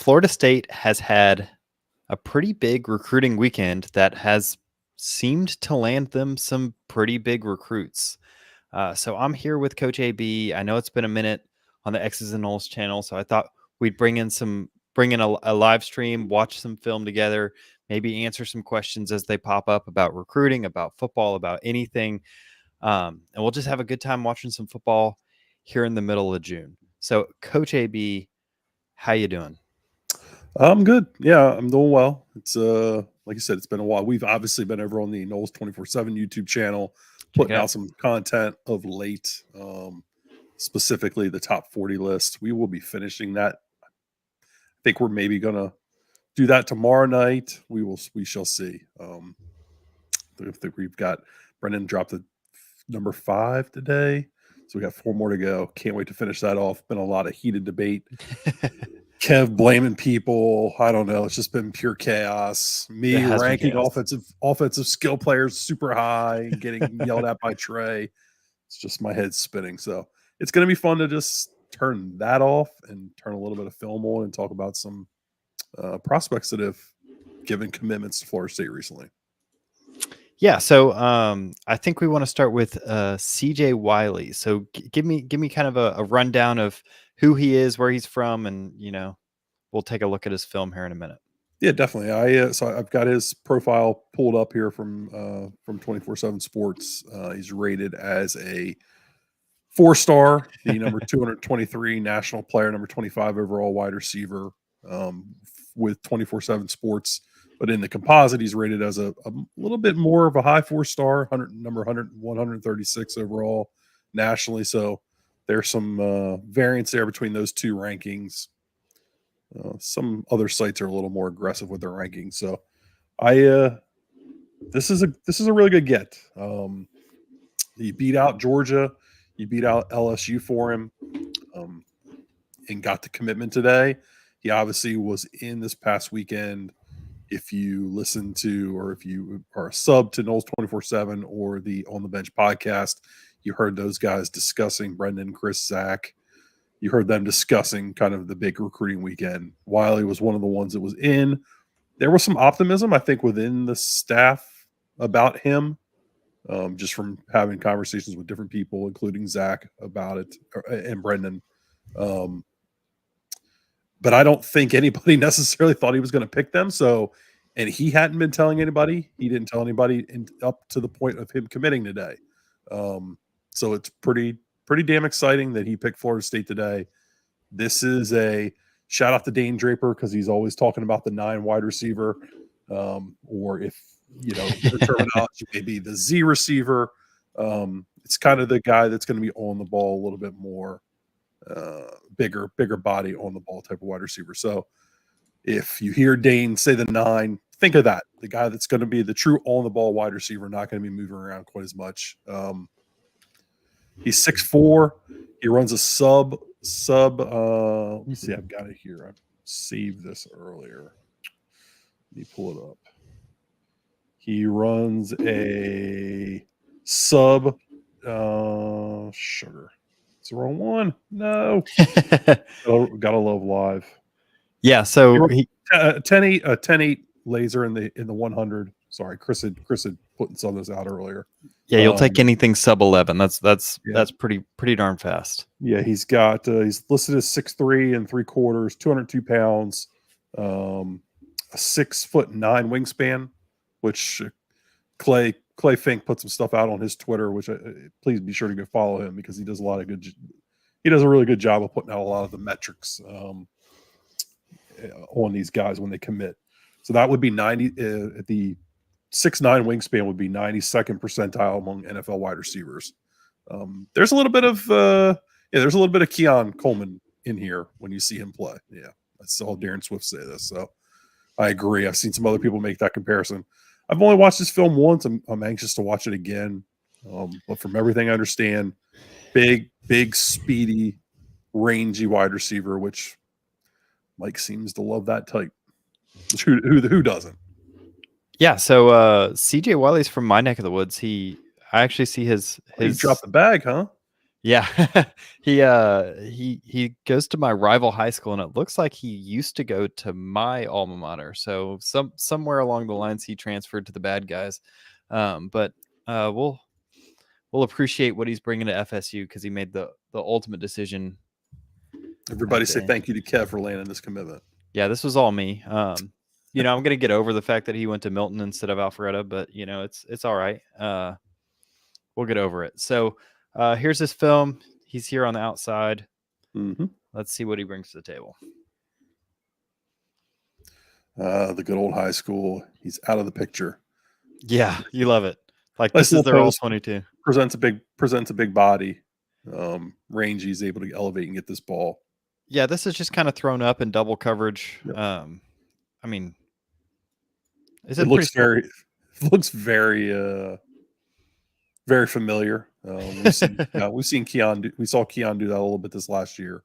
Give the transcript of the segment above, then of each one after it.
Florida State has had a pretty big recruiting weekend that has seemed to land them some pretty big recruits. So I'm here with Coach AB. I know it's been a minute on the X's and O's channel, so I thought we'd bring in a live stream, watch some film together, maybe answer some questions as they pop up about recruiting, about football, about anything. And we'll just have a good time watching some football here in the middle of June. So, Coach AB, how you doing? I'm good. Yeah, I'm doing well. It's like you said, it's been a while. We've obviously been over on the Knowles 24/7 YouTube channel, putting out some content of late, specifically the top 40 list. We will be finishing that. I think we're maybe gonna do that tomorrow night. We shall see. I think we've got Brendan dropped the number 5 today, so we got 4 more to go. Can't wait to finish that off. Been a lot of heated debate. Kev blaming people. I don't know. It's just been pure chaos. Me ranking offensive skill players super high and getting yelled at by Trey. It's just my head spinning. So it's going to be fun to just turn that off and turn a little bit of film on and talk about some prospects that have given commitments to Florida State recently. Yeah, so I think we want to start with CJ Wiley. So give me kind of a rundown of who he is, where he's from, and we'll take a look at his film here in a minute. Yeah, definitely. So I've got his profile pulled up here from 24/7 Sports. He's rated as a 4-star, the number 223 national player, number 25 overall wide receiver, with 24/7 Sports. But in the composite, he's rated as a little bit more of a high 4-star, number 136 overall nationally. So there's some variance there between those two rankings. Some other sites are a little more aggressive with their rankings. So this is a really good get. He beat out Georgia. He beat out LSU for him, and got the commitment today. He obviously was in this past weekend. If you listen to, or if you are a sub to Knowles 24/7 or the On the Bench podcast, you heard those guys discussing Brendan, Chris, Zach. You heard them discussing kind of the big recruiting weekend. Wiley was one of the ones that was in. There was some optimism, I think, within the staff about him, just from having conversations with different people, including Zach, about it, and Brendan. But I don't think anybody necessarily thought he was going to pick them. So, and he hadn't been telling anybody. He didn't tell anybody up to the point of him committing today. So it's pretty damn exciting that he picked Florida State today. This is a shout out to Dane Draper, because he's always talking about the 9 wide receiver, or if the terminology may be the Z receiver. It's kind of the guy that's going to be on the ball a little bit more. Bigger body on the ball type of wide receiver. So if you hear Dane say the 9, think of that. The guy that's going to be the true on the ball wide receiver, not going to be moving around quite as much. He's 6'4". He runs a sub. Let me see. I've got it here. I saved this earlier. Let me pull it up. He runs a sub sugar. It's the wrong one. No. Gotta love live. Yeah, so he 10-8 laser in the 100. Sorry, Chris had put some of those out earlier. Yeah, you'll take anything sub 11. That's pretty darn fast. Yeah, he's got he's listed as 6'3" 3/4, 202 pounds, a 6'9" wingspan, which Clay Fink put some stuff out on his Twitter, which please be sure to go follow him, because he does a really good job of putting out a lot of the metrics on these guys when they commit. So that would be 90 at the 6'9" wingspan would be 92nd percentile among NFL wide receivers. There's a little bit of Keon Coleman in here when you see him play. Yeah, I saw Darren Swift say this, so I agree. I've seen some other people make that comparison. I've only watched this film once. I'm anxious to watch it again. But from everything I understand, big, speedy, rangy wide receiver, which Mike seems to love that type. Who doesn't? Yeah, so CJ Wiley's from my neck of the woods. I actually see his He dropped the bag, huh? Yeah. He goes to my rival high school, and it looks like he used to go to my alma mater. So somewhere along the lines he transferred to the bad guys. But we'll appreciate what he's bringing to FSU because he made the ultimate decision Everybody at the say end. thank you to Kev for landing this commitment. Yeah, this was all me. I'm gonna get over the fact that he went to Milton instead of Alpharetta, but it's all right. We'll get over it. So here's his film. He's here on the outside. Mm-hmm. Let's see what he brings to the table. The good old high school. He's out of the picture. Yeah, you love it. Like Nice this is little their all post. 22. Presents a big body. Rangy is able to elevate and get this ball. Yeah, this is just kind of thrown up in double coverage. Yep. I mean, It looks very very familiar. We've seen Keon. We saw Keon do that a little bit this last year.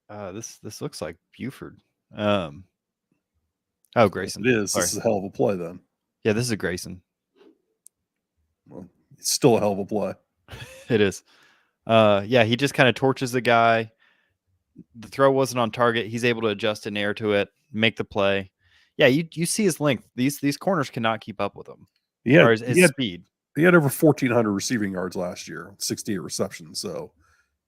This looks like Buford. Grayson. It is. Sorry. This is a hell of a play then. Yeah, this is a Grayson. Well, it's still a hell of a play. It is. Yeah, he just kind of torches the guy. The throw wasn't on target. He's able to adjust an air to it, make the play. Yeah, you see his length. These corners cannot keep up with him. Yeah, his speed. He had over 1,400 receiving yards last year, 68 receptions. So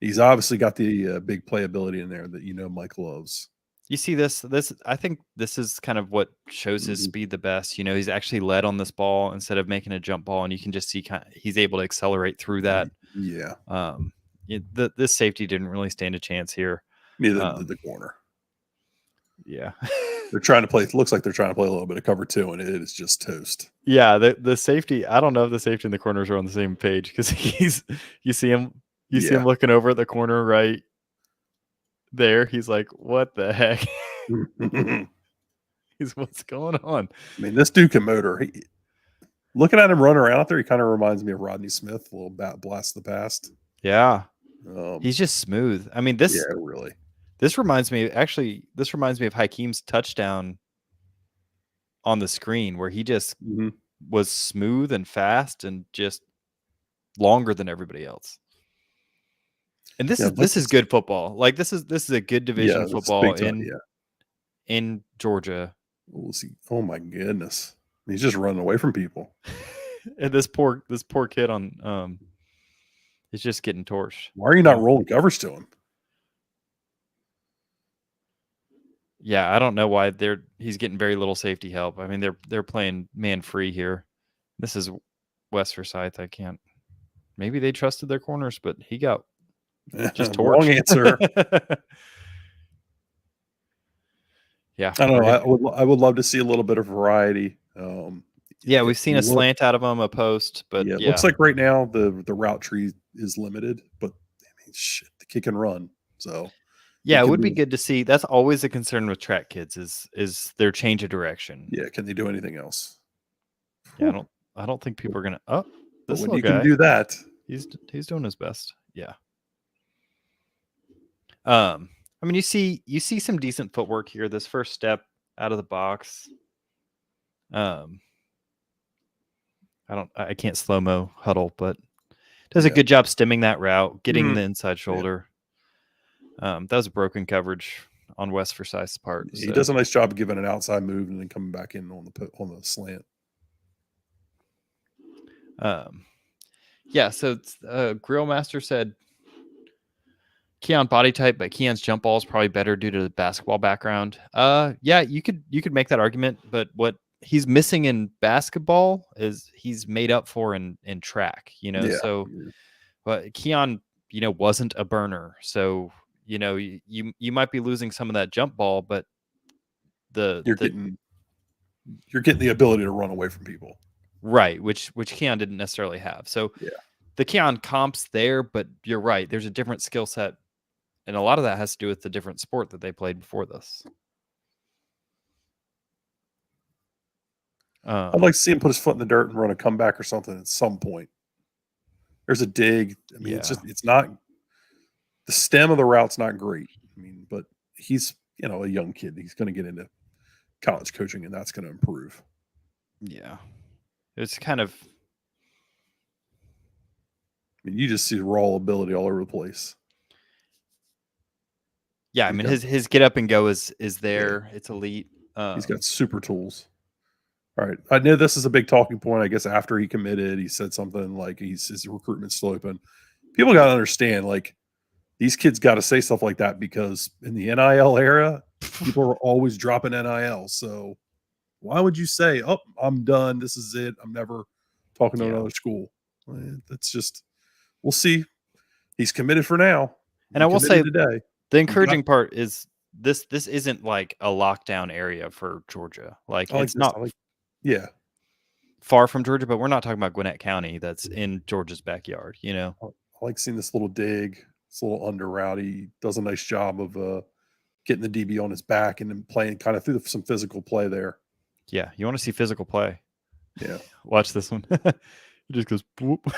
he's obviously got the big playability in there that Mike loves. You see this. I think this is kind of what shows his speed the best. He's actually led on this ball instead of making a jump ball, and you can just see he's able to accelerate through that. Yeah. This safety didn't really stand a chance here. Neither did the corner. Yeah. They're trying to play. It looks like they're trying to play a little bit of cover 2, and it is just toast. Yeah, the safety. I don't know if the safety and the corners are on the same page because you see him looking over at the corner right there. He's like, "What the heck?" He's what's going on. I mean, this dude can motor. Looking at him run around out there, he kind of reminds me of Rodney Smith, a little blast of the past. Yeah, he's just smooth. I mean, this. Yeah, really. This reminds me of Hakeem's touchdown on the screen where he just was smooth and fast and just longer than everybody else. And this is good football. Like this is a good division football in Georgia. Oh my goodness. He's just running away from people. And this poor kid on is just getting torched. Why are you not rolling covers to him? Yeah, I don't know why he's getting very little safety help. I mean, they're playing man free here. This is West Forsyth. I can't. Maybe they trusted their corners, but he got just torched. Wrong answer. Yeah, I don't know. I would love to see a little bit of variety. Yeah, we've seen a slant out of him, a post, but it looks like right now the route tree is limited. But I mean, shit, the kick and run. So. Yeah, it would be good to see. That's always a concern with track kids is their change of direction. Yeah, can they do anything else? Yeah, I don't think people are gonna. Oh, this when little you guy, can do that, he's doing his best. Yeah. I mean, you see some decent footwork here. This first step out of the box. I can't slow-mo huddle, but does a good job stemming that route, getting the inside shoulder. That was a broken coverage on West Forsyth's part. He does a nice job of giving an outside move and then coming back in on the slant. Yeah. So Grill Master said Keon body type, but Keon's jump ball is probably better due to the basketball background. Yeah, you could make that argument, but what he's missing in basketball is he's made up for in track. So, but Keon, wasn't a burner, so. You might be losing some of that jump ball, but you're getting the ability to run away from people, right? Which Keon didn't necessarily have. So the Keon comps there, but you're right. There's a different skill set, and a lot of that has to do with the different sport that they played before this. I'd like to see him put his foot in the dirt and run a comeback or something at some point. There's a dig. I mean, it's not. The stem of the route's not great. I mean, but he's, a young kid. He's going to get into college coaching, and that's going to improve. Yeah. It's kind of mean, you just see raw ability all over the place. Yeah, I mean his get up and go is there. Yeah. It's elite. He's got super tools. All right. I know this is a big talking point. I guess after he committed, he said something like his recruitment's still open. People got to understand, like, these kids got to say stuff like that because in the NIL era, people are always dropping NIL. So why would you say, "Oh, I'm done. This is it. I'm never talking to another school"? That's just, we'll see. He's committed for now. And I will say today, the encouraging part is this isn't like a lockdown area for Georgia. Like it's not far from Georgia, but we're not talking about Gwinnett County that's in Georgia's backyard, you know. I like seeing this little dig. It's a little under route. He does a nice job of getting the DB on his back and then playing kind of through some physical play there. Yeah, you want to see physical play. Yeah. Watch this one. It just goes boop. But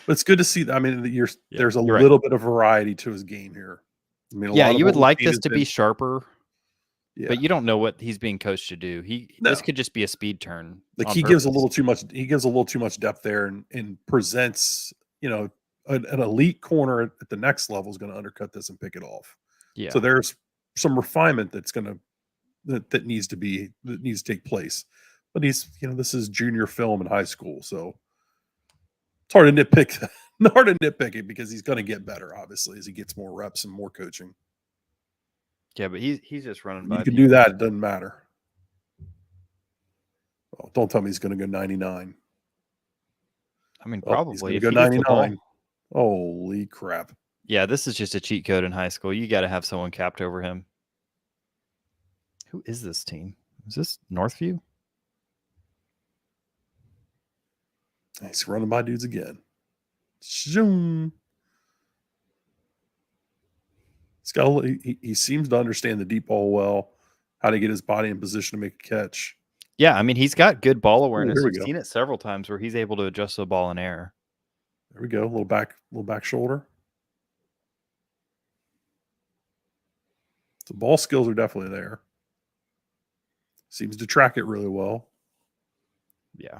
it's good to see. I mean, there's a little bit of variety to his game here. I mean, you would like this to be sharper, but you don't know what he's being coached to do. This could just be a speed turn. Like he gives a little too much. He gives a little too much depth there, and presents, you know, an elite corner at the next level is going to undercut this and pick it off. Yeah. So there's some refinement that needs to take place. But he's, you know, this is junior film in high school, so it's hard to nitpick it because he's going to get better, obviously, as he gets more reps and more coaching. Yeah, but he's just running by. You can do that; it doesn't matter. Oh, don't tell me he's going to go 99. I mean, probably he's going to go 99. Holy crap! Yeah, this is just a cheat code in high school. You got to have someone capped over him. Who is this team? Is this Northview? He's running by dudes again. Zoom. He seems to understand the deep ball well, how to get his body in position to make a catch. Yeah, I mean, he's got good ball awareness. We've seen it several times where he's able to adjust the ball in air. There we go. A little back shoulder. The ball skills are definitely there. Seems to track it really well. Yeah.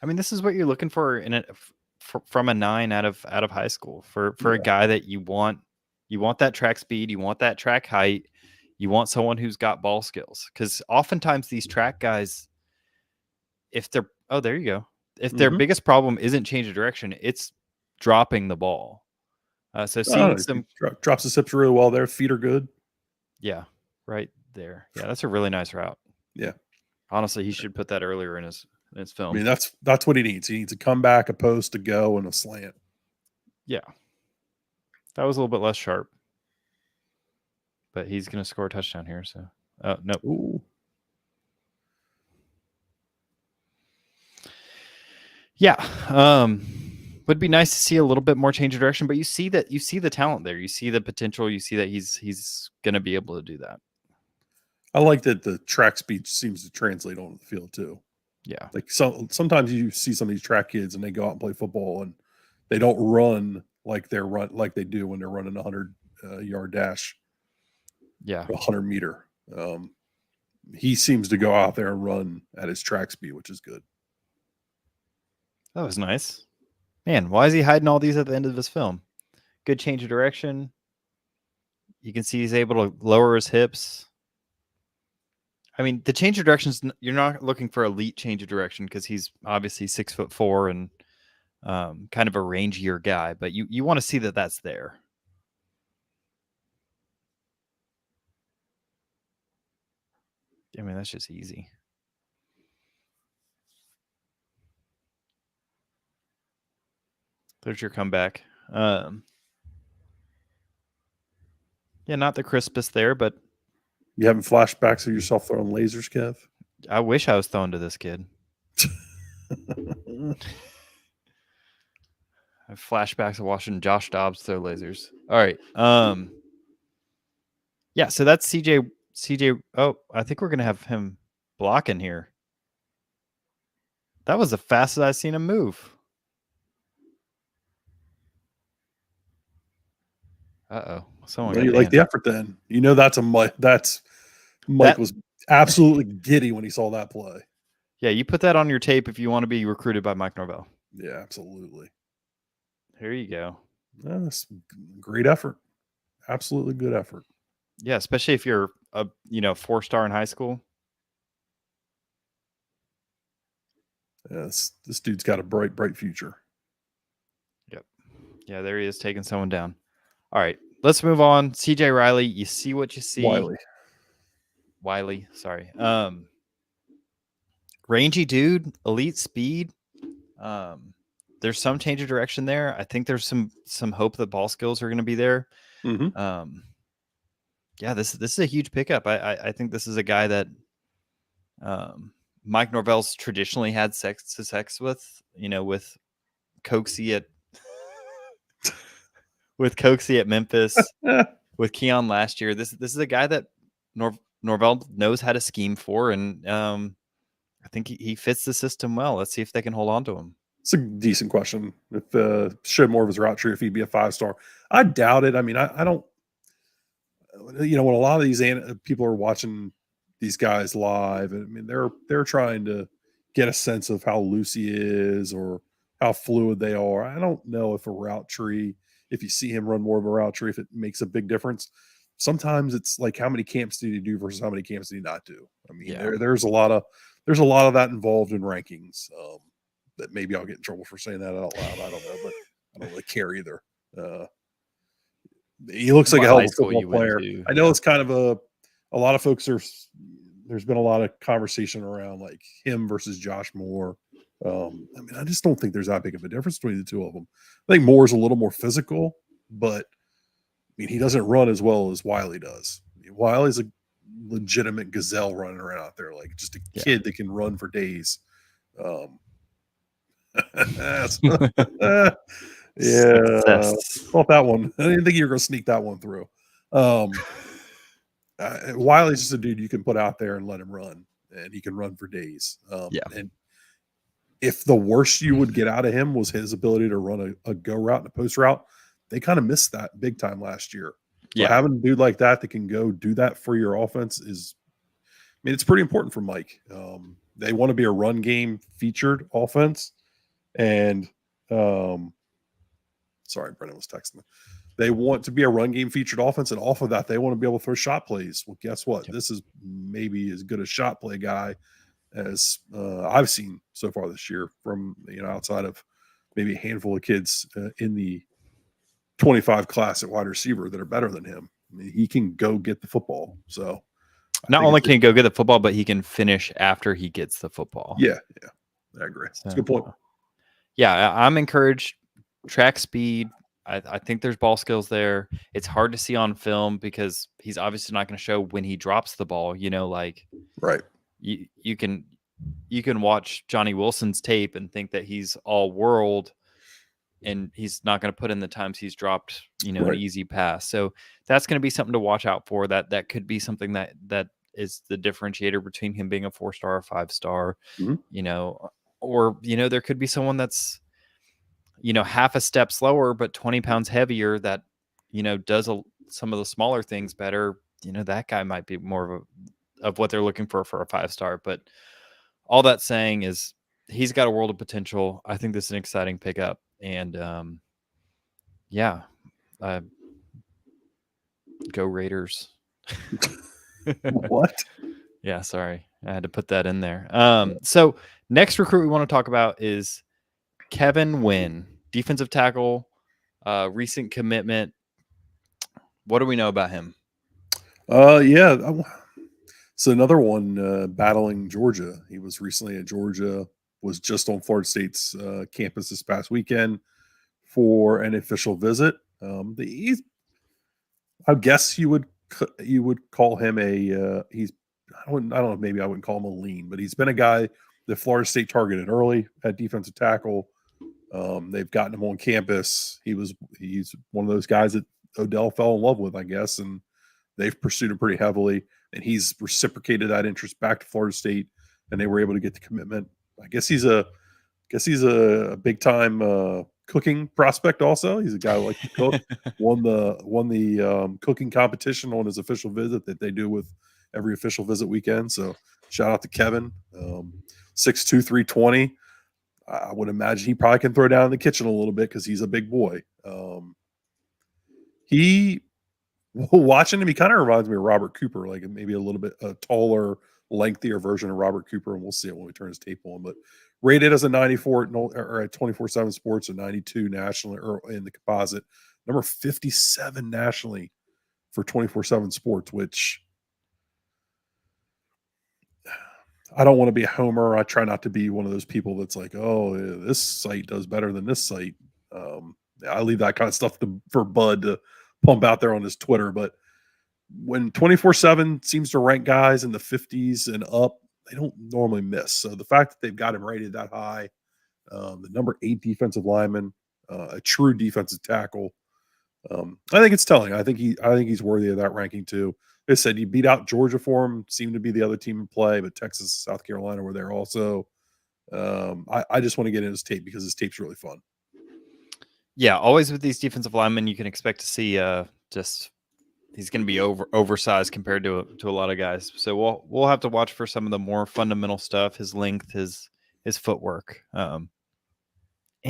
I mean, this is what you're looking for from a 9 out of high school for a guy that you want. You want that track speed. You want that track height. You want someone who's got ball skills. Because oftentimes these track guys, if they're there you go. If their biggest problem isn't change of direction, it's dropping the ball. So seeing some drops the hips really well there. Feet are good. Yeah, right there. Yeah, that's a really nice route. Yeah. Honestly, he should put that earlier in his film. I mean, that's what he needs. He needs a comeback, a post, a go, and a slant. Yeah. That was a little bit less sharp. But he's going to score a touchdown here, so. No. Ooh. Yeah. Would be nice to see a little bit more change of direction, but you see the talent there. You see the potential. You see that he's going to be able to do that. I like that the track speed seems to translate on the field too. Yeah. Like sometimes you see some of these track kids and they go out and play football and they don't run like they do when they're running a 100-yard dash. Yeah. 100 meter. He seems to go out there and run at his track speed, which is good. That was nice. Man, why is he hiding all these at the end of his film? Good change of direction. You can see he's able to lower his hips. I mean, the change of directions, you're not looking for elite change of direction because he's obviously 6'4" and kind of a rangier guy, but you want to see that that's there. I mean, that's just easy. There's your comeback. Yeah, not the crispest there, but you having flashbacks of yourself throwing lasers, Kev? I wish I was throwing to this kid. I have flashbacks of watching Josh Dobbs throw lasers. All right. Yeah, so that's CJ. Oh, I think we're gonna have him blocking here. That was the fastest I've seen him move. Someone. Well, you like the effort then. You know that's Mike was absolutely giddy when he saw that play. Yeah, you put that on your tape if you want to be recruited by Mike Norvell. Yeah, absolutely. There you go. That's great effort. Absolutely good effort. Yeah, especially if you're a 4-star in high school. Yes, this dude's got a bright future. Yep. Yeah, there he is taking someone down. All right, let's move on. CJ Riley, you see what you see. Wiley, sorry. Rangy dude, elite speed. There's some change of direction there. I think there's some hope that ball skills are going to be there. Mm-hmm. Yeah, this is a huge pickup. I think this is a guy that Mike Norvell's traditionally had sex with, with Coxie at Memphis, with Keon last year. This is a guy that Norvell knows how to scheme for, and I think he fits the system well. Let's see if they can hold on to him. It's a decent question. If showed more of his route tree, if he'd be a 5-star, I doubt it. I mean, I don't. When a lot of these people are watching these guys live, I mean, they're trying to get a sense of how loose he is or how fluid they are. I don't know if a route tree, if you see him run more of a route tree, if it makes a big difference. Sometimes it's like, how many camps did he do versus how many camps did he not do? I mean, there's a lot of that involved in rankings. That maybe I'll get in trouble for saying that out loud. I don't know, but I don't really care either. He looks like a hell of a football player. I know it's kind of a lot of folks there's been a lot of conversation around like him versus Josh Moore. I mean, I just don't think there's that big of a difference between the two of them. I think Moore's a little more physical, but I mean, he doesn't run as well as Wiley does. I mean, Wiley's a legitimate gazelle running around out there, like just a kid that can run for days. Yeah, thought that one. I didn't think you were going to sneak that one through. Wiley's just a dude you can put out there and let him run, and he can run for days. And if the worst you would get out of him was his ability to run a go route and a post route, they kind of missed that big time last year. So having a dude like that can go do that for your offense is, I mean, it's pretty important for Mike. They want to be a run game featured offense, and sorry, Brennan was texting me. They want to be a run game featured offense, and off of that, they want to be able to throw shot plays. Well, guess what? This is maybe as good a shot play guy as I've seen so far this year from, outside of maybe a handful of kids in the 25 class at wide receiver that are better than him. I mean, he can go get the football. So not only can he go get the football, but he can finish after he gets the football. Yeah. I agree. That's a good point. Yeah, I'm encouraged. Track speed. I think there's ball skills there. It's hard to see on film because he's obviously not going to show when he drops the ball. Right. You can watch Johnny Wilson's tape and think that he's all world, and he's not going to put in the times he's dropped, an easy pass. So that's going to be something to watch out for. That could be something that is the differentiator between him being a 4-star or 5-star, or, there could be someone that's, half a step slower, but 20 pounds heavier that, does some of the smaller things better. That guy might be more of what they're looking for a 5-star. But all that saying is he's got a world of potential. I think this is an exciting pickup. And go Raiders. What? Yeah, sorry. I had to put that in there. So next recruit we want to talk about is Kevin Wynn, defensive tackle, recent commitment. What do we know about him? So another one battling Georgia. He was recently at Georgia, was just on Florida State's campus this past weekend for an official visit. I guess you would call him I don't know, maybe I wouldn't call him a lean, but he's been a guy that Florida State targeted early at defensive tackle. They've gotten him on campus. He's one of those guys that Odell fell in love with, I guess, and they've pursued him pretty heavily, and he's reciprocated that interest back to Florida State, and they were able to get the commitment. I guess he's a big time cooking prospect. Also, he's a guy who likes to cook. won the cooking competition on his official visit that they do with every official visit weekend. So shout out to Kevin. 6'2", 320. I would imagine he probably can throw down in the kitchen a little bit because he's a big boy. He watching him, he kind of reminds me of Robert Cooper, like maybe a little bit a taller, lengthier version of Robert Cooper, and we'll see it when we turn his tape on. But rated as a 94 or at 24/7 Sports, a 92 nationally or in the composite, number 57 nationally for 24/7 Sports, which I don't want to be a homer. I try not to be one of those people that's like, oh, yeah, this site does better than this site. I leave that kind of stuff for Bud to pump out there on his Twitter. But when 24/7 seems to rank guys in the 50s and up, they don't normally miss. So the fact that they've got him rated that high, the number 8 defensive lineman, a true defensive tackle, I think it's telling. I think he's worthy of that ranking too. They said you beat out Georgia for him, seemed to be the other team in play, but Texas, South Carolina were there also. I just want to get in his tape because his tape's really fun. Yeah, always with these defensive linemen, you can expect to see just he's going to be oversized compared to a lot of guys. So we'll have to watch for some of the more fundamental stuff, his length, his footwork, and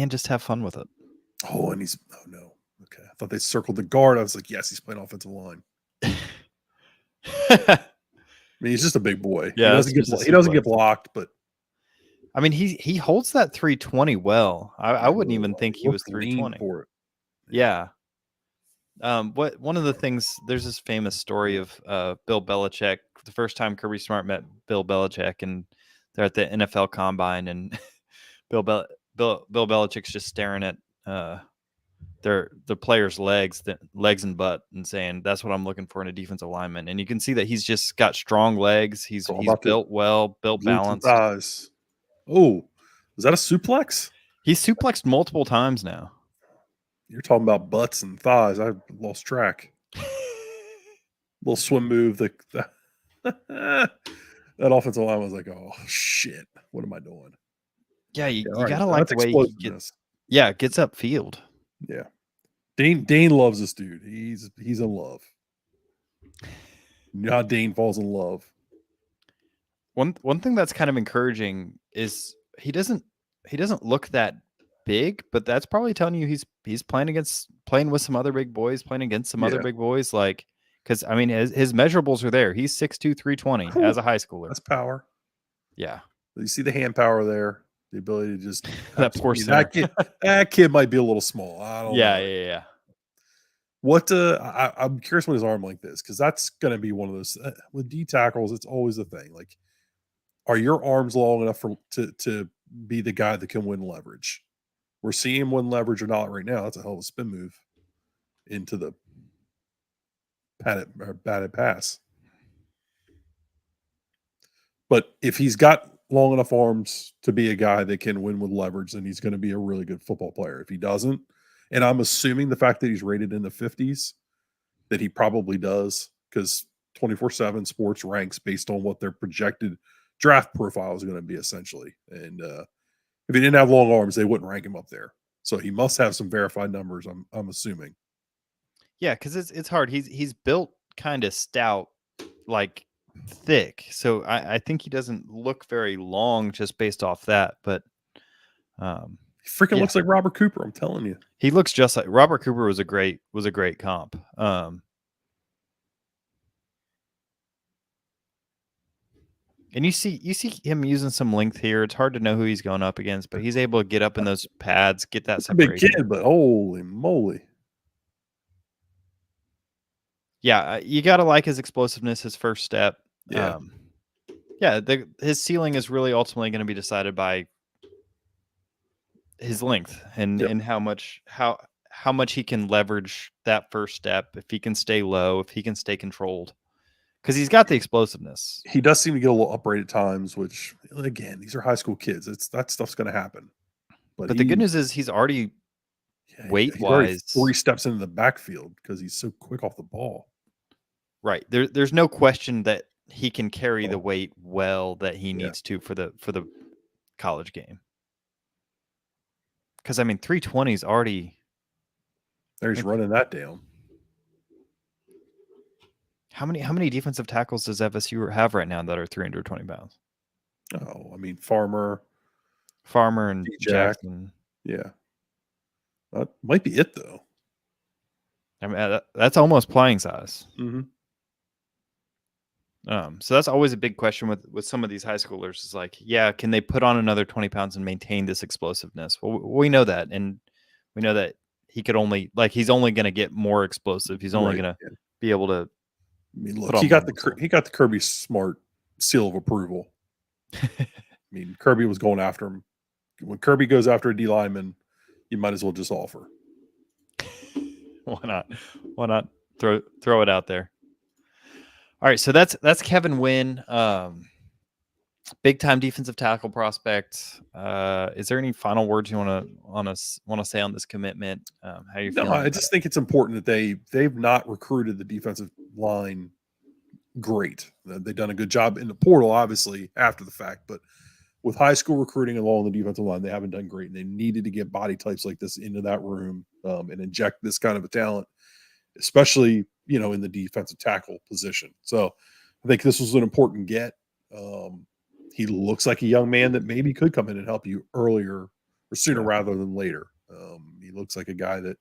just have fun with it. Oh, and no. Okay, I thought they circled the guard. I was like, yes, he's playing offensive line. I mean, he's just a big boy. Yeah, he doesn't get blocked, but I mean, he holds that 320 well. I wouldn't even think he was 320 for it. Yeah. One of the things, there's this famous story of Bill Belichick. The first time Kirby Smart met Bill Belichick, and they're at the NFL Combine, and Bill Belichick's just staring at the players' legs and butt, and saying, "That's what I'm looking for in a defensive lineman." And you can see that he's just got strong legs. He's built well, built balanced. Thighs. Oh, is that a suplex? He's suplexed multiple times now. You're talking about butts and thighs. I lost track. Little swim move. That offensive line was like, oh shit, what am I doing? Yeah, you gotta like the way he gets. Yeah, gets upfield. Yeah, Dane loves this dude. He's in love. You know how Dane falls in love. One thing that's kind of encouraging is he doesn't look that big, but that's probably telling you he's playing with some other big boys, playing against some other big boys. Like, because I mean his measurables are there. He's 6'2", 320 as a high schooler. That's power. Yeah, you see the hand power there, the ability to just that poor that kid might be a little small. I don't know. Yeah. What I'm curious when his arm like this, because that's going to be one of those with D tackles. It's always the thing. Like, are your arms long enough to be the guy that can win leverage? We're seeing him win leverage or not right now. That's a hell of a spin move into the batted pass. But if he's got long enough arms to be a guy that can win with leverage, then he's going to be a really good football player. If he doesn't, and I'm assuming the fact that he's rated in the 50s, that he probably does, because 24/7 Sports ranks based on what their projected draft profile is going to be, essentially. And if he didn't have long arms, they wouldn't rank him up there. So he must have some verified numbers, I'm assuming. Yeah, because it's hard. He's built kind of stout, like thick. So I think he doesn't look very long just based off that. But he freaking looks like Robert Cooper. I'm telling you, he looks just like Robert Cooper. Was a great comp. And you see him using some length here. It's hard to know who he's going up against, but he's able to get up in those pads, get that separation. Big kid, but holy moly! Yeah, you got to like his explosiveness, his first step. Yeah, his ceiling is really ultimately going to be decided by his length and how much he can leverage that first step. If he can stay low, if he can stay controlled. Because he's got the explosiveness. He does seem to get a little upright at times, which, again, these are high school kids. That stuff's going to happen. But the good news is he's already weight-wise 3 steps into the backfield because he's so quick off the ball. Right. There's no question that he can carry the weight well that he needs to for the college game. Because, I mean, 320 is already... He's running that down. How many defensive tackles does FSU have right now that are 320 pounds? Oh, I mean, Farmer Farmer and Jack. Jackson. Yeah. That might be it, though. I mean, that's almost playing size. Mm-hmm. So that's always a big question with some of these high schoolers. Is like, yeah, can they put on another 20 pounds and maintain this explosiveness? Well, we know that, and we know that he's only going to get more explosive. He's only going to be able to. I mean, look, he got the Kirby Smart seal of approval. I mean, Kirby was going after him. When Kirby goes after a D lineman, you might as well just offer. Why not? Why not throw it out there? All right, so that's Kevin Wynn, big time defensive tackle prospect. Is there any final words you want to say on this commitment? How you feeling? I just think it's important that they've not recruited the defensive line great. They've done a good job in the portal, obviously after the fact, but with high school recruiting along the defensive line, they haven't done great. And they needed to get body types like this into that room and inject this kind of a talent, especially, in the defensive tackle position. So I think this was an important get. He looks like a young man that maybe could come in and help you earlier or sooner rather than later. He looks like a guy that,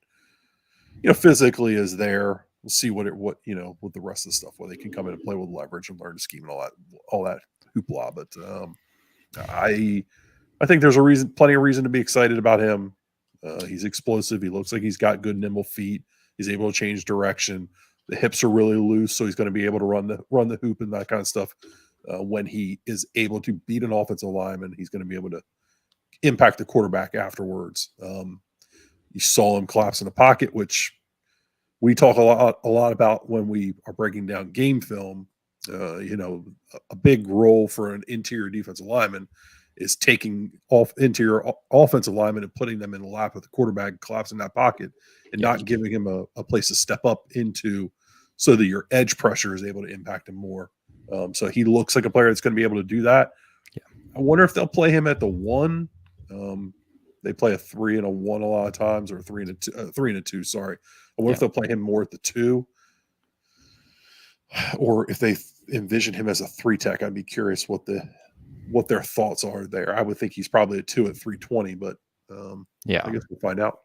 physically is there. We'll see what with the rest of the stuff, where they can come in and play with leverage and learn to scheme and all that hoopla. But I think there's plenty of reason to be excited about him. He's explosive. He looks like he's got good nimble feet. He's able to change direction. The hips are really loose, so he's going to be able to run the hoop and that kind of stuff. When he is able to beat an offensive lineman, he's going to be able to impact the quarterback afterwards. You saw him collapse in the pocket, which we talk a lot about when we are breaking down game film. A big role for an interior defensive lineman is taking off interior offensive linemen and putting them in the lap of the quarterback, collapsing that pocket, and not giving him a place to step up into, so that your edge pressure is able to impact him more. So he looks like a player that's going to be able to do that. Yeah. I wonder if they'll play him at the 1. They play a 3 and a 1 a lot of times, or 3 and a 2. Sorry. I wonder if they'll play him more at the 2, or if they envision him as a 3 tech. I'd be curious what their thoughts are there. I would think he's probably a 2 at 320, but I guess we'll find out.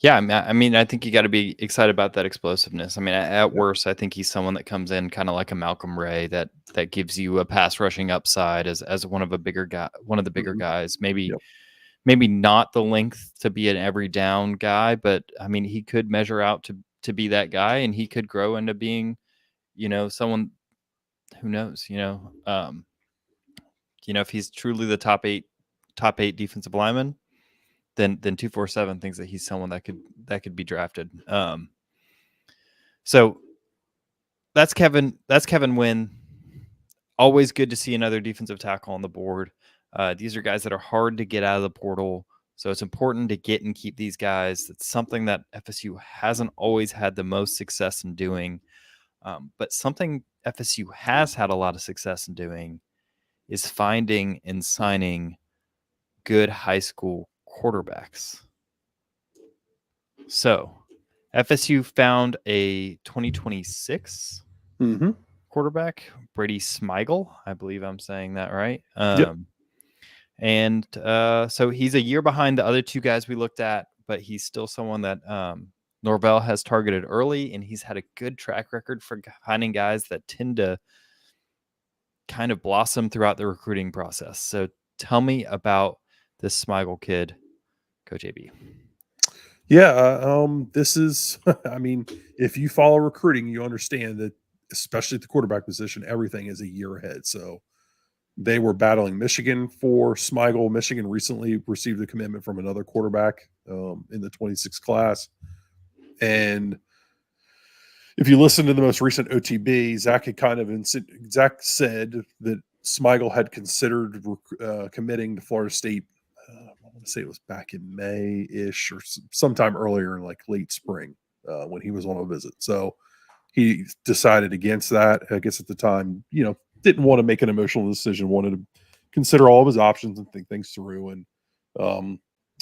Yeah, I mean, I think you got to be excited about that explosiveness. I mean, at worst, I think he's someone that comes in kind of like a Malcolm Ray that gives you a pass rushing upside as one of the bigger guys. Maybe not the length to be an every down guy, but I mean, he could measure out to be that guy, and he could grow into being, someone who knows, if he's truly the top eight defensive lineman, then 247 thinks that he's someone that could be drafted. So that's Kevin Wynn. Always good to see another defensive tackle on the board. These are guys that are hard to get out of the portal, so it's important to get and keep these guys. It's something that FSU hasn't always had the most success in doing, but something FSU has had a lot of success in doing is finding and signing good high school quarterbacks. So FSU found a 2026 quarterback, Brady Smigel. I believe I'm saying that right. And so he's a year behind the other 2 guys we looked at, but he's still someone that Norvell has targeted early, and he's had a good track record for finding guys that tend to kind of blossom throughout the recruiting process. So tell me about this Smigel kid, Coach AB. Yeah, this is, I mean, if you follow recruiting, you understand that, especially at the quarterback position, everything is a year ahead. So they were battling Michigan for Smigel. Michigan recently received a commitment from another quarterback in the 26 class. And if you listen to the most recent OTB, Zach said that Smigel had considered committing to Florida State. I want to say it was back in May-ish or sometime earlier in like late spring when he was on a visit. So he decided against that. I guess at the time, didn't want to make an emotional decision, wanted to consider all of his options and think things through. And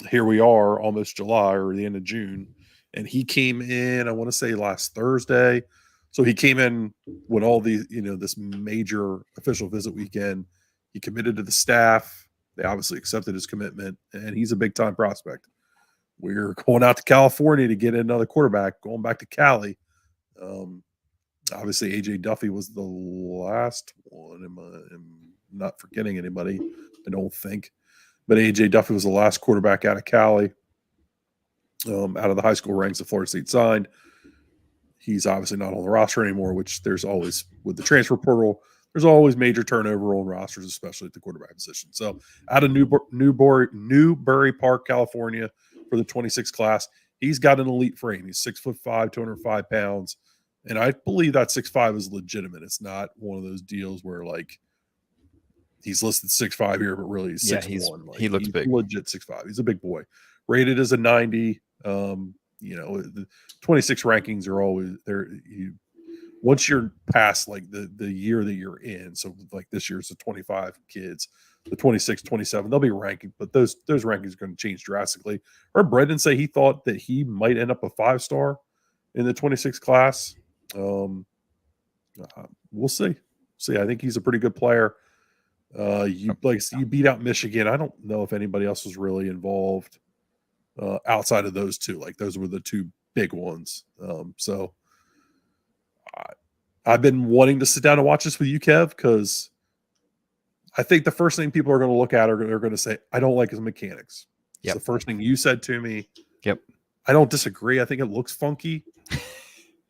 here we are, almost July or the end of June. And he came in, I want to say last Thursday. So he came in when all the, this major official visit weekend. He committed to the staff. They obviously accepted his commitment, and he's a big-time prospect. We're going out to California to get another quarterback, going back to Cali. Obviously, A.J. Duffy was the last one. I'm not forgetting anybody, I don't think. But A.J. Duffy was the last quarterback out of Cali, out of the high school ranks that Florida State signed. He's obviously not on the roster anymore, which there's always, with the transfer portal, there's always major turnover on rosters, especially at the quarterback position. So out of Newbury Park, California, for the 26 class, he's got an elite frame. He's 6'5", 205 pounds. And I believe that 6'5" is legitimate. It's not one of those deals where like he's listed 6'5" here, but really he's 6'1". He looks big. Legit 6'5". He's a big boy. Rated as a 90. The 26 rankings are always there. Once you're past like the year that you're in, so like this year's the 25 kids, the 26, 27, they'll be ranking, but those rankings are going to change drastically. I heard Brendan say he thought that he might end up a 5-star in the 26 class. We'll see. I think he's a pretty good player. You beat out Michigan. I don't know if anybody else was really involved outside of those two. Like those were the two big ones. So I've been wanting to sit down and watch this with you, Kev, because I think the first thing people are going to look at are going to say, I don't like his mechanics. Yep. It's the first thing you said to me. Yep. I don't disagree. I think it looks funky.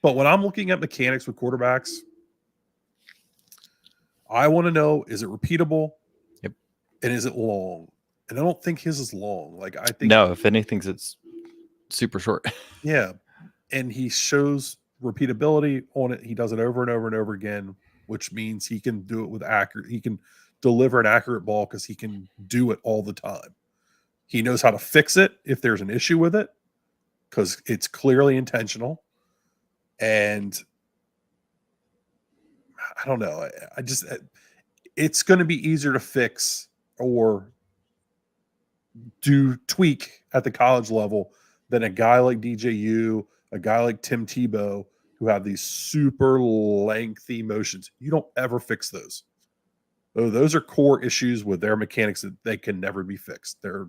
But when I'm looking at mechanics with quarterbacks, I want to know, is it repeatable? Yep. And is it long? And I don't think his is long. Like I think no, if anything, it's super short. Yeah. And he shows repeatability on it. He does it over and over and over again, which means he can do it with accurate. He can deliver an accurate ball because he can do it all the time. He knows how to fix it if there's an issue with it because it's clearly intentional. And I don't know. It's going to be easier to fix or do tweak at the college level than a guy like DJU, a guy like Tim Tebow, who have these super lengthy motions. You don't ever fix those. Those are core issues with their mechanics that they can never be fixed. A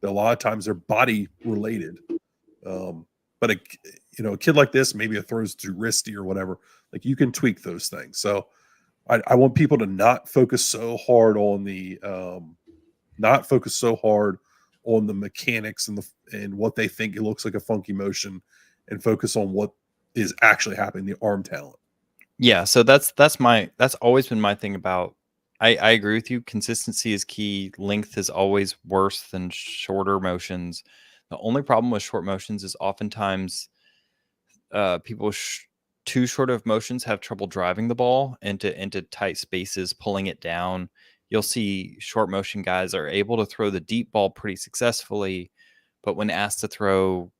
lot of times they're body related. But a kid like this, maybe it throws too wristy or whatever. Like you can tweak those things. So I want people to not focus so hard on the mechanics and what they think it looks like a funky motion, and focus on what is actually happening, the arm talent. Yeah, so that's always been my thing about. I agree with you. Consistency is key. Length is always worse than shorter motions. The only problem with short motions is oftentimes people too short of motions have trouble driving the ball into tight spaces, pulling it down. You'll see short motion guys are able to throw the deep ball pretty successfully, but when asked to throw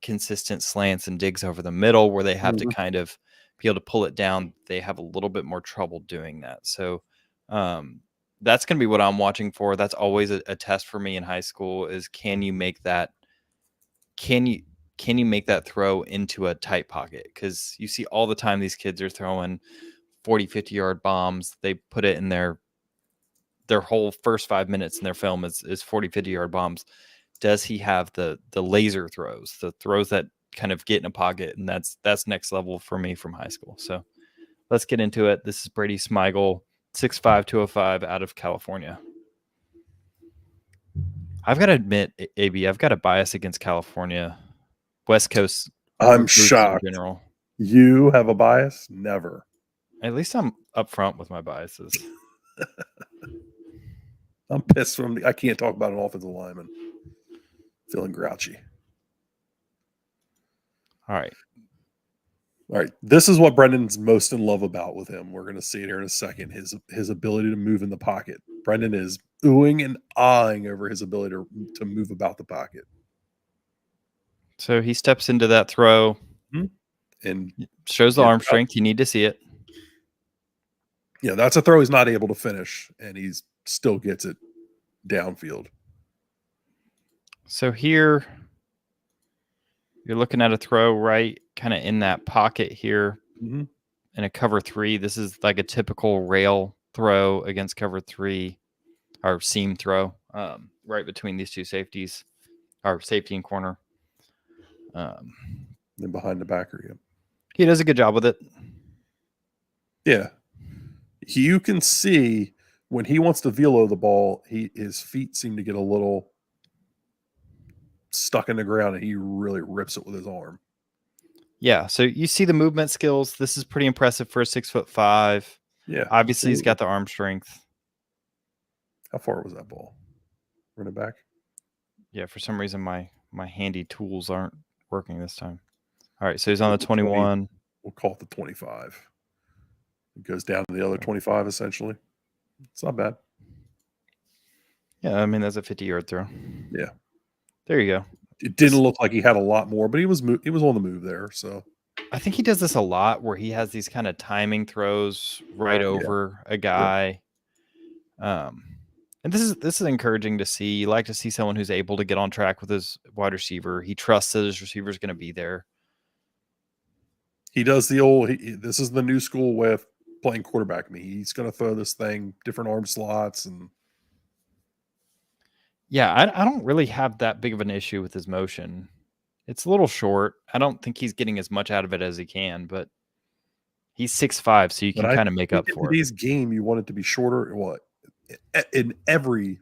consistent slants and digs over the middle where they have to kind of be able to pull it down, they have a little bit more trouble doing that. So that's going to be what I'm watching for. That's always a test for me in high school is can you make that throw into a tight pocket? Because you see all the time these kids are throwing 40, 50-yard bombs. They put it in their whole first 5 minutes in their film is 40, 50-yard bombs. Does he have the laser throws, the throws that kind of get in a pocket? And that's next level for me from high school. So let's get into it. This is Brady Smigel, 6'5", 205 out of California. I've got to admit, AB, I've got a bias against California. West Coast. I'm shocked. In general. You have a bias? Never. At least I'm upfront with my biases. I'm pissed I can't talk about an offensive lineman. Feeling grouchy. All right. This is what Brendan's most in love about with him. We're going to see it here in a second. His ability to move in the pocket. Brendan is oohing and ahhing over his ability to move about the pocket. So he steps into that throw and shows the arm strength. You need to see it. Yeah, that's a throw he's not able to finish, and he still gets it downfield. So here you're looking at a throw right kind of in that pocket here in a cover 3. This is like a typical rail throw against cover 3. or seam throw right between these two safeties, or safety and corner. Then behind the backer, yeah. He does a good job with it. Yeah. You can see when he wants to velo the ball, his feet seem to get a little stuck in the ground, and he really rips it with his arm. Yeah, so you see the movement skills. This is pretty impressive for a 6'5". Yeah. Obviously, he's absolutely. got the arm strength. How far was that ball? Running back? Yeah, for some reason my handy tools aren't working this time. All right, so he's on the 21. We'll call it the 25. It goes down to the other 25, essentially. It's not bad. Yeah, I mean, that's a 50-yard throw. Yeah. There you go. It didn't look like he had a lot more, but he was on the move there. So I think he does this a lot where he has these kind of timing throws right over a guy. And this is encouraging to see. You like to see someone who's able to get on track with his wide receiver. He trusts that his receiver is going to be there. He does the old. This is the new school way of playing quarterback. He's going to throw this thing different arm slots, and yeah, I don't really have that big of an issue with his motion. It's a little short. I don't think he's getting as much out of it as he can, but he's 6'5", so you can kind of make up for it. In today's game, you want it to be shorter. What in every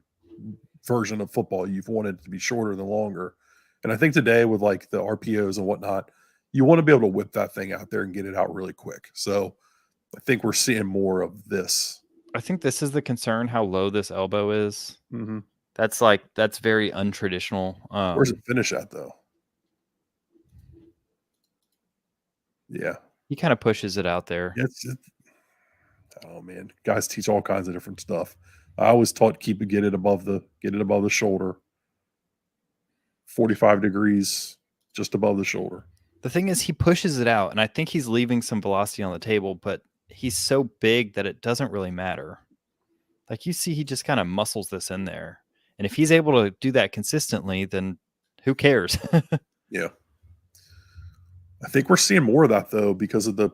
version of football, you've wanted it to be shorter than longer. And I think today with like the RPOs and whatnot, you want to be able to whip that thing out there and get it out really quick. So I think we're seeing more of this. I think this is the concern, how low this elbow is. Mm-hmm. That's very untraditional. Where's it finish at, though? Yeah. He kind of pushes it out there. Oh, man. Guys teach all kinds of different stuff. I was taught get it above the shoulder. 45 degrees just above the shoulder. The thing is, he pushes it out, and I think he's leaving some velocity on the table, but he's so big that it doesn't really matter. Like you see, he just kind of muscles this in there. And if he's able to do that consistently, then who cares? Yeah. I think we're seeing more of that, though, because of the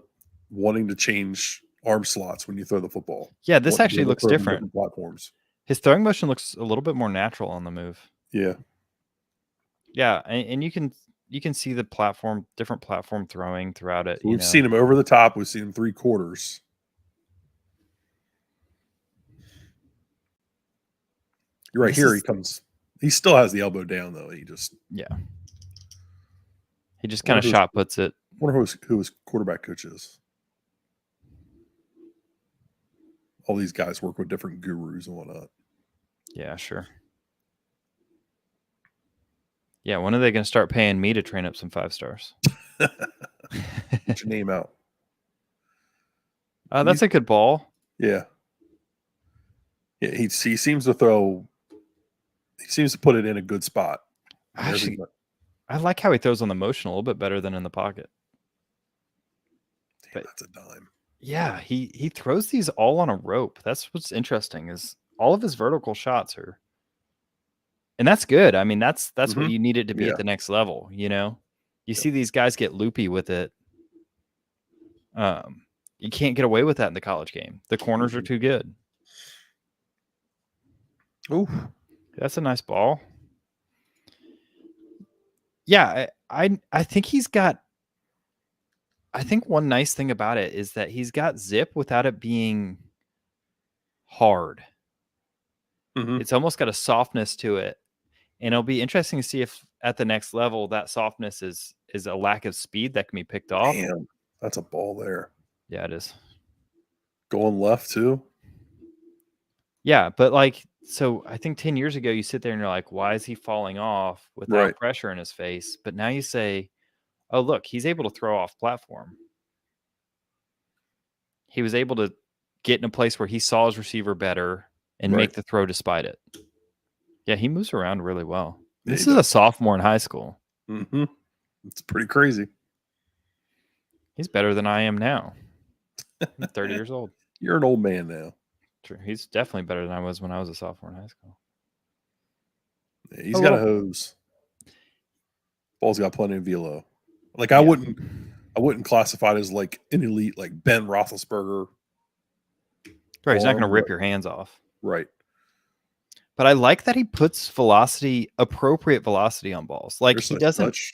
wanting to change arm slots when you throw the football. Yeah, this actually looks different. Platforms. His throwing motion looks a little bit more natural on the move. Yeah. Yeah, and you can see the different platform throwing throughout it. So we've seen him over the top. We've seen him 3/4. You're right. He comes. He still has the elbow down, though. He just kind of shot puts it. I wonder who his quarterback coach is. All these guys work with different gurus and whatnot. Yeah, sure. Yeah, when are they going to start paying me to train up some 5-stars? Get your name out. That's a good ball. Yeah. Yeah, he seems to throw. He seems to put it in a good spot. Actually, I like how he throws on the motion a little bit better than in the pocket. Damn, that's a dime. Yeah, he throws these all on a rope. That's what's interesting is all of his vertical shots are, and that's good. I mean, that's what you need it to be at the next level. You see these guys get loopy with it. You can't get away with that in the college game. The corners are too good. Ooh, that's a nice ball. Yeah, I think he's got. I think one nice thing about it is that he's got zip without it being hard. Mm-hmm. It's almost got a softness to it, and it'll be interesting to see if at the next level that softness is a lack of speed that can be picked off. Damn, that's a ball there. Yeah, it is. Going left too. Yeah, but so I think 10 years ago you sit there and you're like, why is he falling off without pressure in his face? But now you say, oh, look, he's able to throw off platform. He was able to get in a place where he saw his receiver better and make the throw despite it. Yeah, he moves around really well. This is a sophomore in high school. Mm-hmm. It's pretty crazy. He's better than I am now. I'm 30 years old. You're an old man now. True. He's definitely better than I was when I was a sophomore in high school. Yeah, he's got a hose. Ball's got plenty of velo. Like I wouldn't classify it as like an elite, like Ben Roethlisberger. Right, he's not going to rip your hands off. Right. But I like that he puts appropriate velocity on balls. Like There's he nice doesn't touch.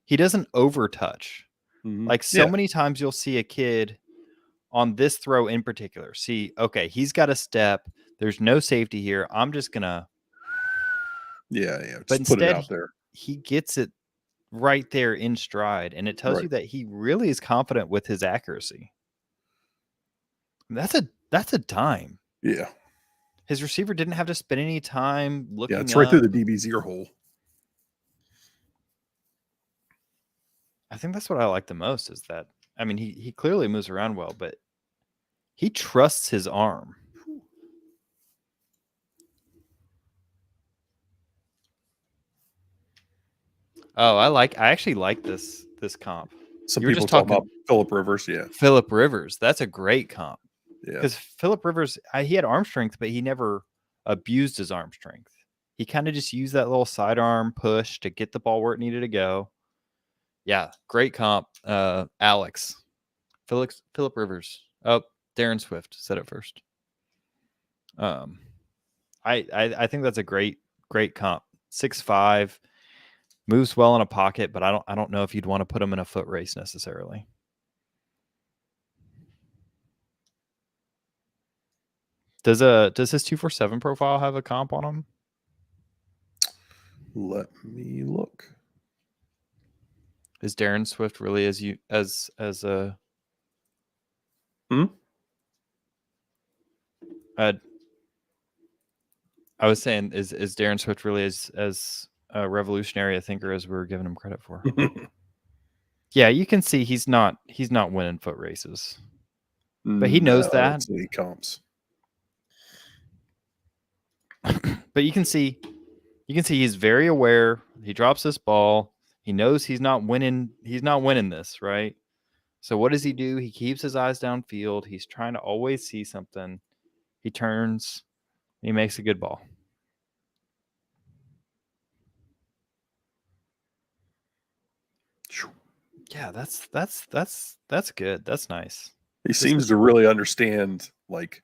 he doesn't overtouch. Like so Yeah. many times you'll see a kid on this throw in particular. See, okay, he's got a step. There's no safety here. I'm just gonna. Yeah. But Just put it instead, out there. he gets it right there in stride, and it tells Right. you that he really is confident with his accuracy. That's a dime. Yeah. His receiver didn't have to spend any time looking Yeah. It's right through up. the DB's ear hole. I think that's what I like the most is that, I mean, he clearly moves around well, but he trusts his arm. Oh, I actually like this comp. Some You were people just talking talking about Phillip Rivers. Yeah. Phillip Rivers. That's a great comp. Yeah. Because Phillip Rivers, he had arm strength, but he never abused his arm strength. He kind of just used that little sidearm push to get the ball where it needed to go. Yeah, great comp. Alex. Phillip Rivers. Oh, Darren Swift said it first. I think that's a great comp. 6'5", moves well in a pocket, but I don't know if you'd want to put him in a foot race necessarily. Does his 247 profile have a comp on him? Let me look. Is Darren Swift really as a I was saying, is Darren Swift really as revolutionary a thinker as we're giving him credit for? Yeah, you can see he's not winning foot races, but he knows that. Let's see comps. But you can see he's very aware. He drops this ball. He knows he's not winning. He's not winning this, right? So what does he do? He keeps his eyes downfield. He's trying to always see something. He turns. He makes a good ball. Yeah, that's good. That's nice. He seems to really understand like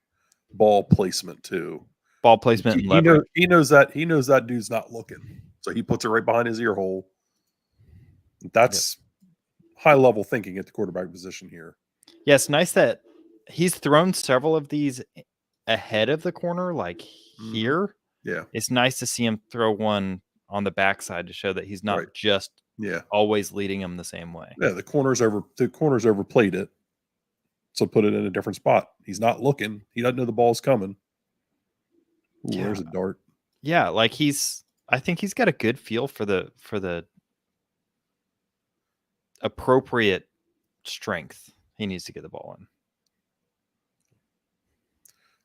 ball placement too. Ball placement and leverage. He knows that dude's not looking, so he puts it right behind his ear hole. That's high level thinking at the quarterback position here. Yeah, it's nice that he's thrown several of these ahead of the corner, like here. Yeah, it's nice to see him throw one on the backside to show that he's not just always leading him the same way. Yeah, the corners overplayed it, so put it in a different spot. He's not looking. He doesn't know the ball's coming. Ooh, there's a dart. Yeah, like I think he's got a good feel for the appropriate strength he needs to get the ball in.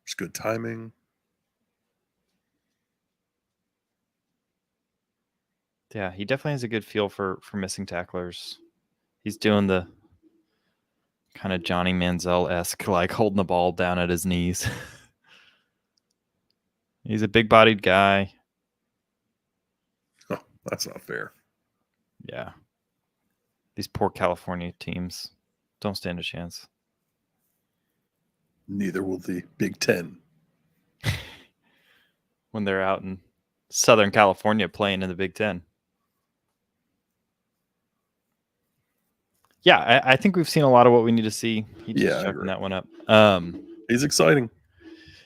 There's good timing. Yeah, he definitely has a good feel for missing tacklers. He's doing the kind of Johnny Manziel-esque, like holding the ball down at his knees. He's a big-bodied guy. Oh, that's not fair. Yeah. These poor California teams don't stand a chance. Neither will the Big Ten. When they're out in Southern California playing in the Big Ten. Yeah, I think we've seen a lot of what we need to see. He just chucking that one up. He's exciting.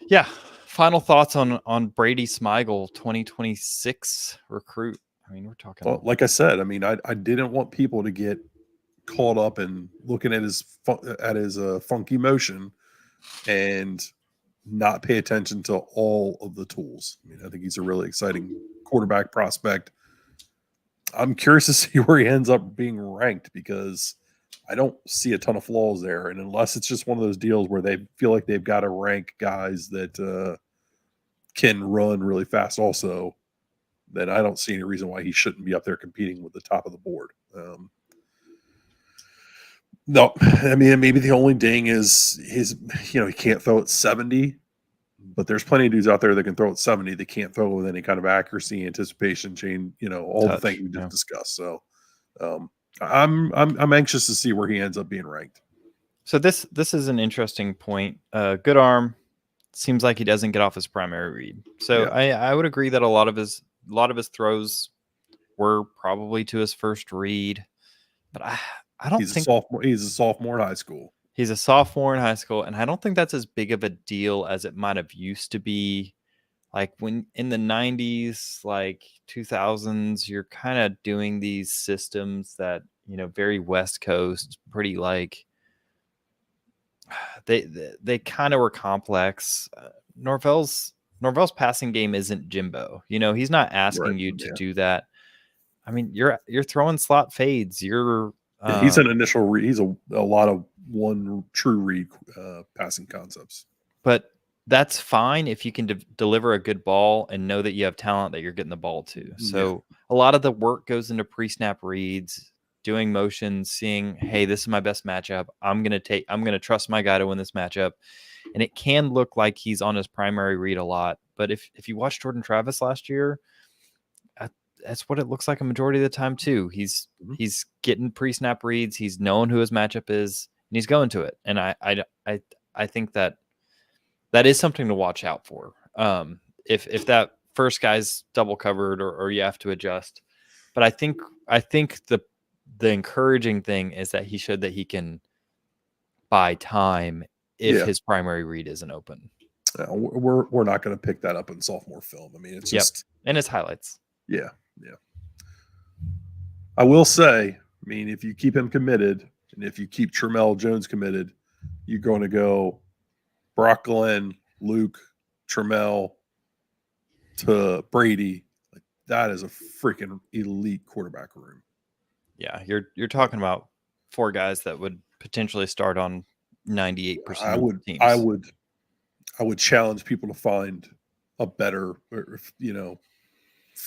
Yeah. Final thoughts on Brady Smigel, 2026 recruit. I mean, we're talking. Well, like I said, I mean, I didn't want people to get caught up in looking at his funky motion and not pay attention to all of the tools. I mean, I think he's a really exciting quarterback prospect. I'm curious to see where he ends up being ranked because I don't see a ton of flaws there. And unless it's just one of those deals where they feel like they've got to rank guys that can run really fast also, then I don't see any reason why he shouldn't be up there competing with the top of the board. No, I mean, maybe the only ding is he can't throw at 70, but there's plenty of dudes out there that can throw at 70. They can't throw with any kind of accuracy, anticipation, all the things we just discussed. So I'm anxious to see where he ends up being ranked. So this is an interesting point. Good arm, seems like he doesn't get off his primary read. So Yeah. I would agree that a lot of his throws were probably to his first read, but I don't think he's a sophomore in high school. He's a sophomore in high school, and I don't think that's as big of a deal as it might have used to be. Like when in the 90s, like 2000s, you're kind of doing these systems that, very West Coast, pretty like they kind of were complex. Norvell's passing game isn't Jimbo. He's not asking you to do that. I mean, you're throwing slot fades. He's an initial read. He's a lot of one true read passing concepts. But that's fine if you can deliver a good ball and know that you have talent that you're getting the ball to. So a lot of the work goes into pre-snap reads, doing motions, seeing, hey, this is my best matchup. I'm going to trust my guy to win this matchup. And it can look like he's on his primary read a lot. But if you watch Jordan Travis last year, that's what it looks like a majority of the time too. He's getting pre-snap reads. He's knowing who his matchup is, and he's going to it. And I think that is something to watch out for. If that first guy's double covered or you have to adjust. But I think the encouraging thing is that he showed that he can buy time if his primary read isn't open. We're not going to pick that up in sophomore film. I mean, it's just and it's highlights. Yeah. I will say, I mean, if you keep him committed and if you keep Tramel Jones committed, you're going to go Brock Glenn, Luke, Tramel to Brady. Like, that is a freaking elite quarterback room. Yeah, you're talking about 4 guys that would potentially start on 98% of teams. I would challenge people to find a better, 4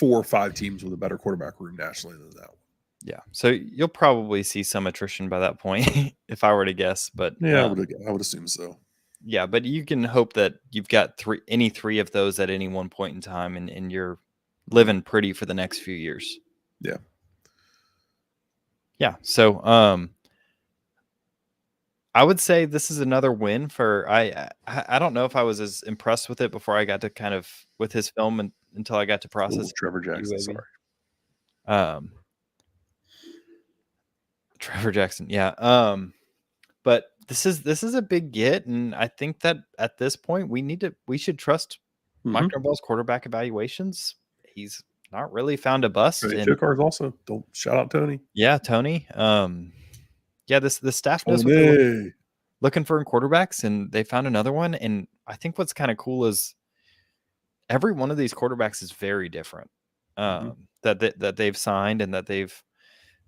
or 5 teams with a better quarterback room nationally than that one. Yeah, so you'll probably see some attrition by that point, if I were to guess. But yeah, I would assume so. Yeah, but you can hope that you've got any 3 of those at any one point in time, and you're living pretty for the next few years. Yeah. Yeah. So I would say this is another win for I don't know if I was as impressed with it before I got to with his film until I got to process. Trevor Jackson, sorry. Trevor Jackson, yeah. But this is a big get, and I think that at this point we should trust Mike Norvell's quarterback evaluations. He's not really found a bust. Cars also. Don't shout out Tony. Yeah, Tony. Yeah, the staff knows what they're looking for in quarterbacks, and they found another one. And I think what's kind of cool is every one of these quarterbacks is very different. That they've signed and that they've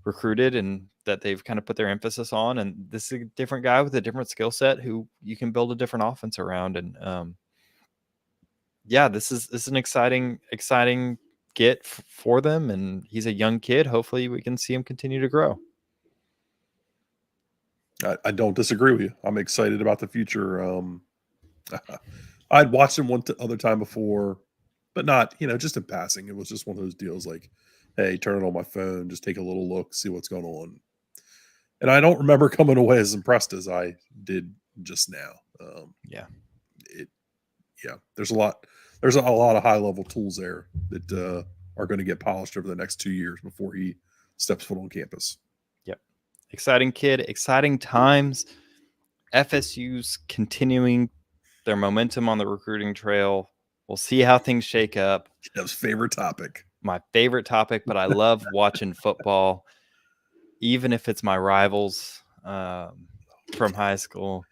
recruited and that they've kind of put their emphasis on. And this is a different guy with a different skill set who you can build a different offense around. And yeah, this is an exciting get for them. And he's a young kid. Hopefully we can see him continue to grow. I don't disagree with you. I'm excited about the future. I'd watched him one other time before, but not, just in passing. It was just one of those deals like, hey, turn it on my phone, just take a little look, see what's going on. And I don't remember coming away as impressed as I did just now. There's a lot of high level tools there that are going to get polished over the next 2 years before he steps foot on campus. Yep. Exciting kid, exciting times. FSU's continuing their momentum on the recruiting trail. We'll see how things shake up. Jeff's favorite topic. My favorite topic, but I love watching football, even if it's my rivals from high school.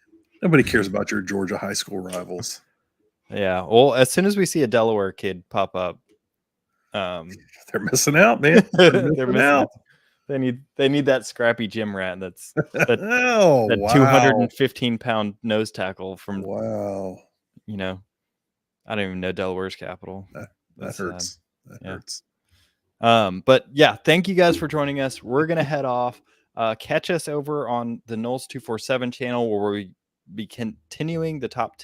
Nobody cares about your Georgia high school rivals. Yeah. Well, as soon as we see a Delaware kid pop up, they're missing out, man. They're missing out. They need that scrappy gym rat that 215-pound nose tackle from. Wow. I don't even know Delaware's capital. That hurts. That hurts. But yeah, thank you guys for joining us. We're gonna head off. Catch us over on the Noles 247 channel, where we be continuing the top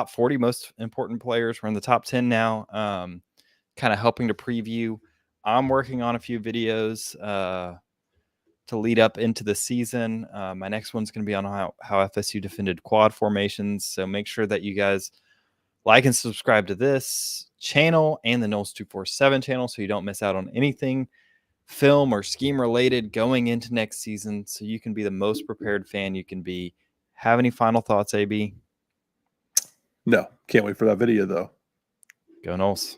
40 most important players. We're in the top 10 now. Kind of helping to preview. I'm working on a few videos to lead up into the season. My next one's going to be on how FSU defended quad formations. So make sure that you guys like and subscribe to this channel and the Noles 247 channel so you don't miss out on anything film or scheme related going into next season, so you can be the most prepared fan you can be. Have any final thoughts, AB? No, can't wait for that video though. Go Noles.